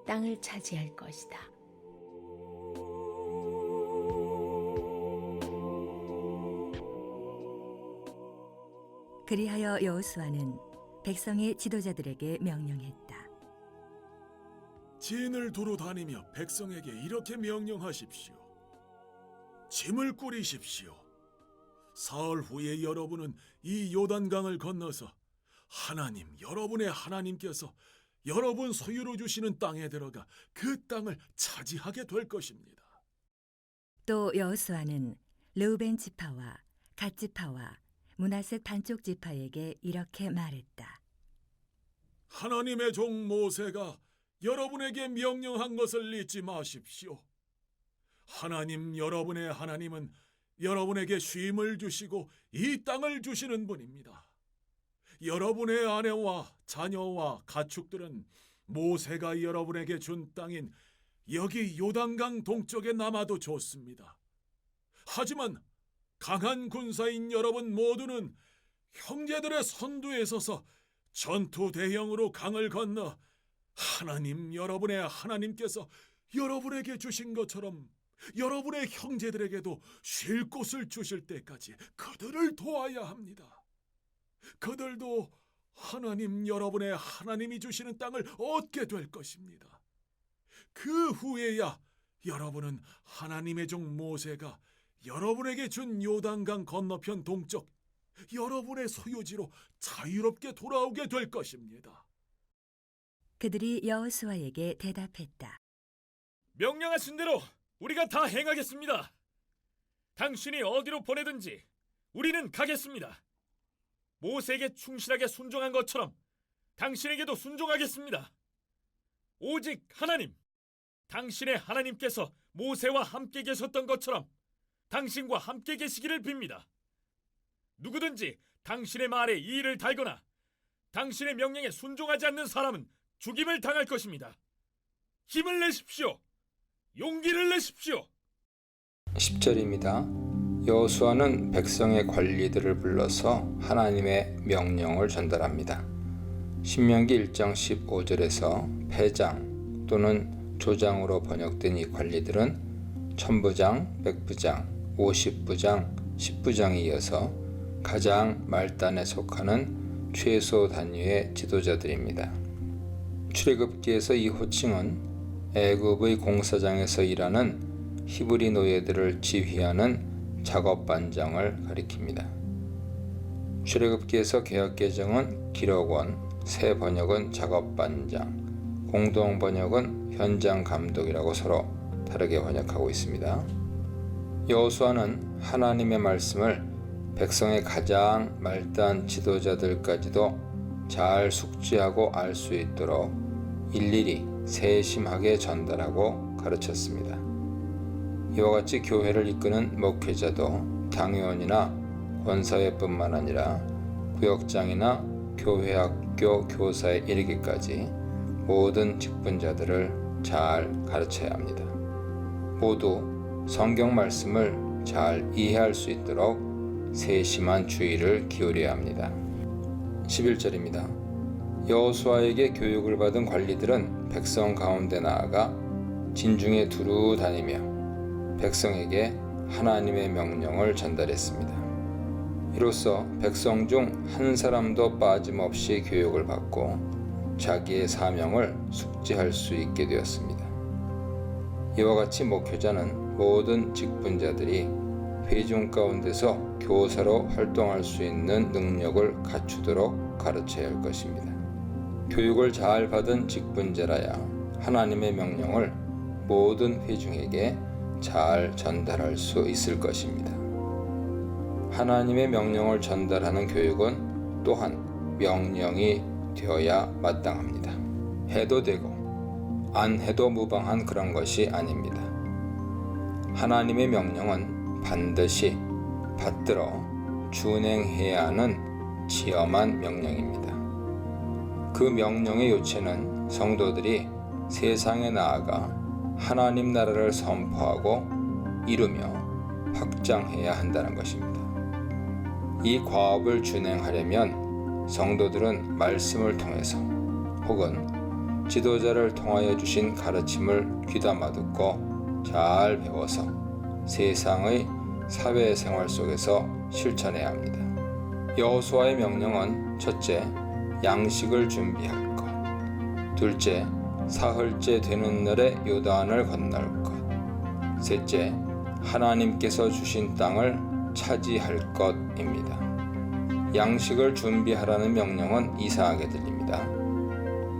땅을 차지할 것이다. 그리하여 여호수아는 백성의 지도자들에게 명령했다. 진을 두루 다니며 백성에게 이렇게 명령하십시오. 짐을 꾸리십시오. 사흘 후에 여러분은 이 요단강을 건너서 하나님, 여러분의 하나님께서 여러분 소유로 주시는 땅에 들어가 그 땅을 차지하게 될 것입니다. 또 여호수아는 르우벤 지파와 갓 지파와 므낫셋 반쪽 지파에게 이렇게 말했다. 하나님의 종 모세가 여러분에게 명령한 것을 잊지 마십시오. 하나님, 여러분의 하나님은 여러분에게 쉼을 주시고 이 땅을 주시는 분입니다. 여러분의 아내와 자녀와 가축들은 모세가 여러분에게 준 땅인 여기 요단강 동쪽에 남아도 좋습니다. 하지만 강한 군사인 여러분 모두는 형제들의 선두에 서서 전투 대형으로 강을 건너 하나님, 여러분의 하나님께서 여러분에게 주신 것처럼 여러분의 형제들에게도 쉴 곳을 주실 때까지 그들을 도와야 합니다. 그들도 하나님, 여러분의 하나님이 주시는 땅을 얻게 될 것입니다. 그 후에야 여러분은 하나님의 종 모세가 여러분에게 준 요단강 건너편 동쪽 여러분의 소유지로 자유롭게 돌아오게 될 것입니다. 그들이 여호수아에게 대답했다. 명령하신 대로 우리가 다 행하겠습니다. 당신이 어디로 보내든지 우리는 가겠습니다. 모세에게 충실하게 순종한 것처럼 당신에게도 순종하겠습니다. 오직 하나님, 당신의 하나님께서 모세와 함께 계셨던 것처럼 당신과 함께 계시기를 빕니다. 누구든지 당신의 말에 이의를 달거나 당신의 명령에 순종하지 않는 사람은 죽임을 당할 것입니다. 힘을 내십시오. 용기를 내십시오. 10절입니다. 여호수아는 백성의 관리들을 불러서 하나님의 명령을 전달합니다. 신명기 1장 15절에서 패장 또는 조장으로 번역된 이 관리들은 천부장, 백부장, 50부장, 10부장에 이어서 가장 말단에 속하는 최소 단위의 지도자들입니다. 출애굽기에서 이 호칭은 애굽의 공사장에서 일하는 히브리 노예들을 지휘하는 작업반장을 가리킵니다. 출애굽기에서 개역개정은 기록원, 새 번역은 작업반장, 공동 번역은 현장 감독이라고 서로 다르게 번역하고 있습니다. 여호수아는 하나님의 말씀을 백성의 가장 말단 지도자들까지도 잘 숙지하고 알 수 있도록 일일이 세심하게 전달하고 가르쳤습니다. 이와 같이 교회를 이끄는 목회자도 당회원이나 권사회뿐만 아니라 구역장이나 교회학교 교사에 이르기까지 모든 직분자들을 잘 가르쳐야 합니다. 모두 성경 말씀을 잘 이해할 수 있도록 세심한 주의를 기울여야 합니다. 11절입니다. 여호수아에게 교육을 받은 관리들은 백성 가운데 나아가 진중에 두루 다니며 백성에게 하나님의 명령을 전달했습니다. 이로써 백성 중 한 사람도 빠짐없이 교육을 받고 자기의 사명을 숙지할 수 있게 되었습니다. 이와 같이 목회자는 모든 직분자들이 회중 가운데서 교사로 활동할 수 있는 능력을 갖추도록 가르쳐야 할 것입니다. 교육을 잘 받은 직분자라야 하나님의 명령을 모든 회중에게 잘 전달할 수 있을 것입니다. 하나님의 명령을 전달하는 교육은 또한 명령이 되어야 마땅합니다. 해도 되고 안 해도 무방한 그런 것이 아닙니다. 하나님의 명령은 반드시 받들어 준행해야 하는 지엄한 명령입니다. 그 명령의 요체는 성도들이 세상에 나아가 하나님 나라를 선포하고 이루며 확장해야 한다는 것입니다. 이 과업을 준행하려면 성도들은 말씀을 통해서 혹은 지도자를 통하여 주신 가르침을 귀담아 듣고 잘 배워서 세상의 사회생활 속에서 실천해야 합니다. 여호수아의 명령은 첫째, 양식을 준비할 것. 둘째, 사흘째 되는 날에 요단을 건널 것. 셋째, 하나님께서 주신 땅을 차지할 것입니다. 양식을 준비하라는 명령은 이상하게 들립니다.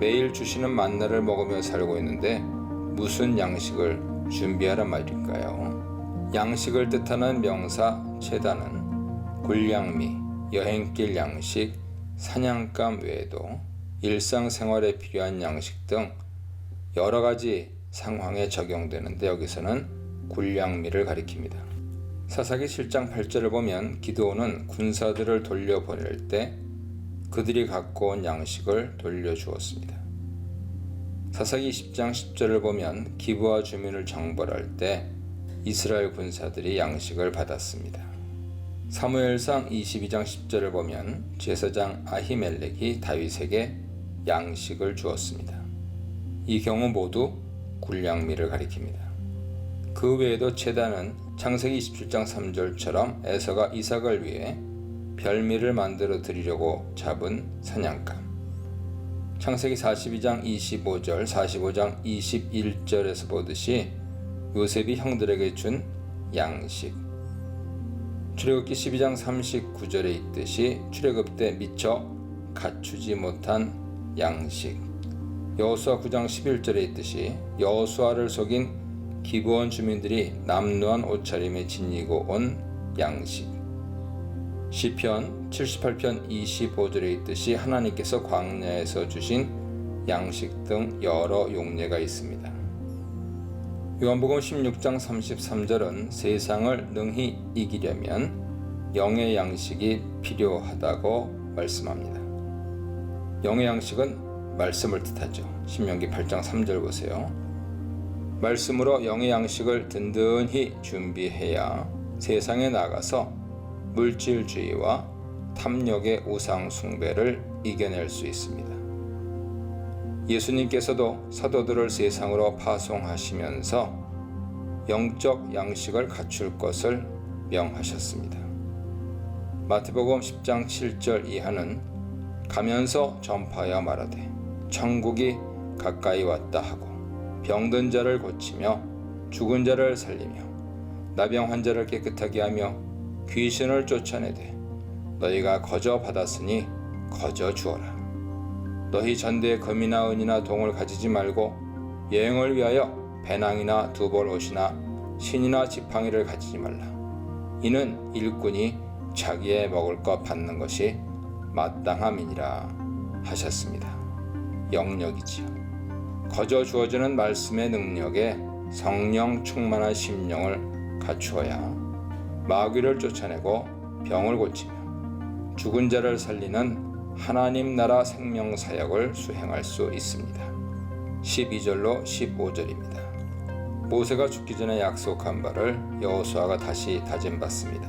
매일 주시는 만나를 먹으며 살고 있는데 무슨 양식을 준비하란 말일까요? 양식을 뜻하는 명사 채다는 굴량미, 여행길 양식, 사냥감 외에도 일상생활에 필요한 양식 등 여러 가지 상황에 적용되는데 여기서는 굴량미를 가리킵니다. 사사기 7장 8절을 보면 기드온은 군사들을 돌려보낼 때 그들이 갖고 온 양식을 돌려주었습니다. 사사기 10장 10절을 보면 기브아 주민을 정벌할 때 이스라엘 군사들이 양식을 받았습니다. 사무엘상 22장 10절을 보면 제사장 아히멜렉이 다윗에게 양식을 주었습니다. 이 경우 모두 굴량미를 가리킵니다. 그 외에도 제단은 창세기 27장 3절처럼 에서가 이삭을 위해 별미를 만들어 드리려고 잡은 사냥감, 창세기 42장 25절, 45장 21절에서 보듯이 요셉이 형들에게 준 양식, 출애굽기 12장 39절에 있듯이 출애굽 때 미처 갖추지 못한 양식, 여호수아 9장 11절에 있듯이 여호수아를 속인 기브온 주민들이 남루한 옷차림에 지니고 온 양식, 시편 78편 25절에 있듯이 하나님께서 광야에서 주신 양식 등 여러 용례가 있습니다. 요한복음 16장 33절은 세상을 능히 이기려면 영의 양식이 필요하다고 말씀합니다. 영의 양식은 말씀을 뜻하죠. 신명기 8장 3절 보세요. 말씀으로 영의 양식을 든든히 준비해야 세상에 나가서 물질주의와 탐욕의 우상 숭배를 이겨낼 수 있습니다. 예수님께서도 사도들을 세상으로 파송하시면서 영적 양식을 갖출 것을 명하셨습니다. 마태복음 10장 7절 이하는 가면서 전파하여 말하되 천국이 가까이 왔다 하고 병든 자를 고치며 죽은 자를 살리며 나병 환자를 깨끗하게 하며 귀신을 쫓아내되 너희가 거저 받았으니 거저 주어라. 너희 전대에 금이나 은이나 동을 가지지 말고 여행을 위하여 배낭이나 두벌 옷이나 신이나 지팡이를 가지지 말라. 이는 일꾼이 자기의 먹을 것 받는 것이 마땅함이니라 하셨습니다. 영역이지요. 거저 주어지는 말씀의 능력에 성령 충만한 심령을 갖추어야 마귀를 쫓아내고 병을 고치며 죽은 자를 살리는 하나님 나라 생명 사역을 수행할 수 있습니다. 12절로 15절입니다. 모세가 죽기 전에 약속한 바를 여호수아가 다시 다짐받습니다.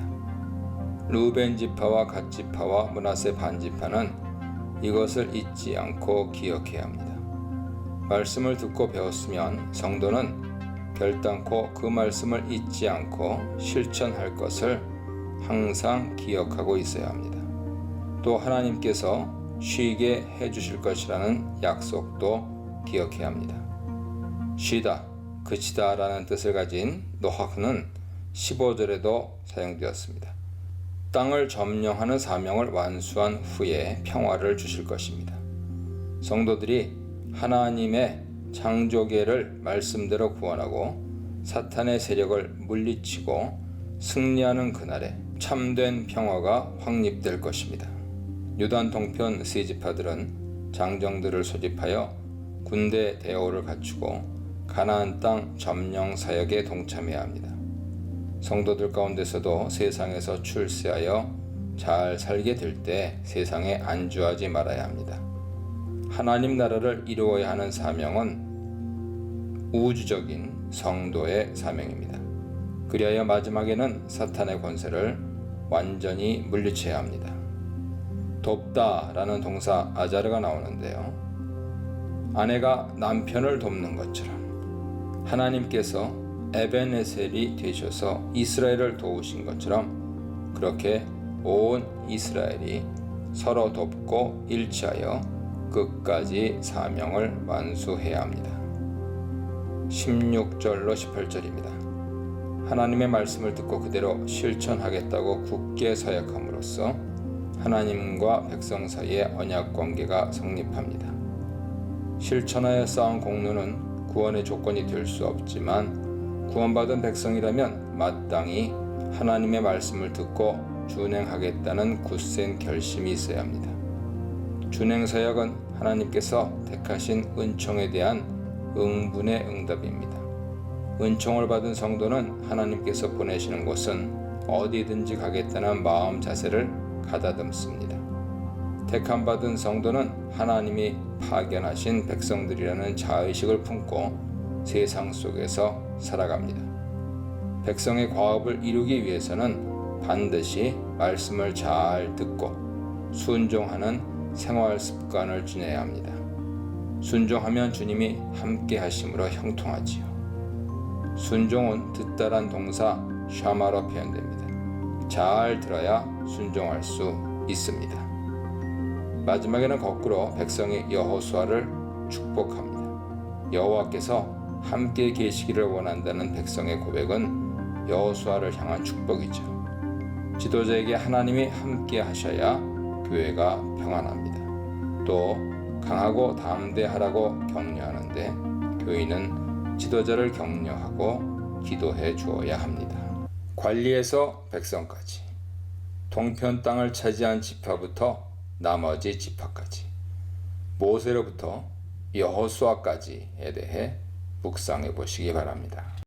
루벤 지파와 갓 지파와 므낫세 반 지파는 이것을 잊지 않고 기억해야 합니다. 말씀을 듣고 배웠으면 성도는 결단코 그 말씀을 잊지 않고 실천할 것을 항상 기억하고 있어야 합니다. 또 하나님께서 쉬게 해주실 것이라는 약속도 기억해야 합니다. 쉬다, 그치다 라는 뜻을 가진 노하흐는 15절에도 사용되었습니다. 땅을 점령하는 사명을 완수한 후에 평화를 주실 것입니다. 성도들이 하나님의 창조계를 말씀대로 구원하고 사탄의 세력을 물리치고 승리하는 그날에 참된 평화가 확립될 것입니다. 유단 동편 세 지파들은 장정들을 소집하여 군대 대오를 갖추고 가나안 땅 점령 사역에 동참해야 합니다. 성도들 가운데서도 세상에서 출세하여 잘 살게 될 때 세상에 안주하지 말아야 합니다. 하나님 나라를 이루어야 하는 사명은 우주적인 성도의 사명입니다. 그리하여 마지막에는 사탄의 권세를 완전히 물리쳐야 합니다. 돕다 라는 동사 아자르가 나오는데요. 아내가 남편을 돕는 것처럼 하나님께서 에벤에셀이 되셔서 이스라엘을 도우신 것처럼 그렇게 온 이스라엘이 서로 돕고 일치하여 끝까지 사명을 완수해야 합니다. 16절로 18절입니다. 하나님의 말씀을 듣고 그대로 실천하겠다고 굳게 서약함으로써 하나님과 백성 사이의 언약 관계가 성립합니다. 실천하여 쌓은 공로는 구원의 조건이 될 수 없지만 구원받은 백성이라면 마땅히 하나님의 말씀을 듣고 준행하겠다는 굳센 결심이 있어야 합니다. 준행 사역은 하나님께서 택하신 은총에 대한 응분의 응답입니다. 은총을 받은 성도는 하나님께서 보내시는 곳은 어디든지 가겠다는 마음 자세를 가다듬습니다. 택함받은 성도는 하나님이 파견하신 백성들이라는 자의식을 품고 세상 속에서 살아갑니다. 백성의 과업을 이루기 위해서는 반드시 말씀을 잘 듣고 순종하는 생활 습관을 지녀야 합니다. 순종하면 주님이 함께 하심으로 형통하지요. 순종은 듣다란 동사 샤마로 표현됩니다. 잘 들어야 순종할 수 있습니다. 마지막에는 거꾸로 백성이 여호수아를 축복합니다. 여호와께서 함께 계시기를 원한다는 백성의 고백은 여호수아를 향한 축복이죠. 지도자에게 하나님이 함께 하셔야 교회가 평안합니다. 또 강하고 담대하라고 격려하는데 교인은 지도자를 격려하고 기도해 주어야 합니다. 관리에서 백성까지, 동편 땅을 차지한 지파부터 나머지 지파까지, 모세로부터 여호수아까지에 대해 묵상해 보시기 바랍니다.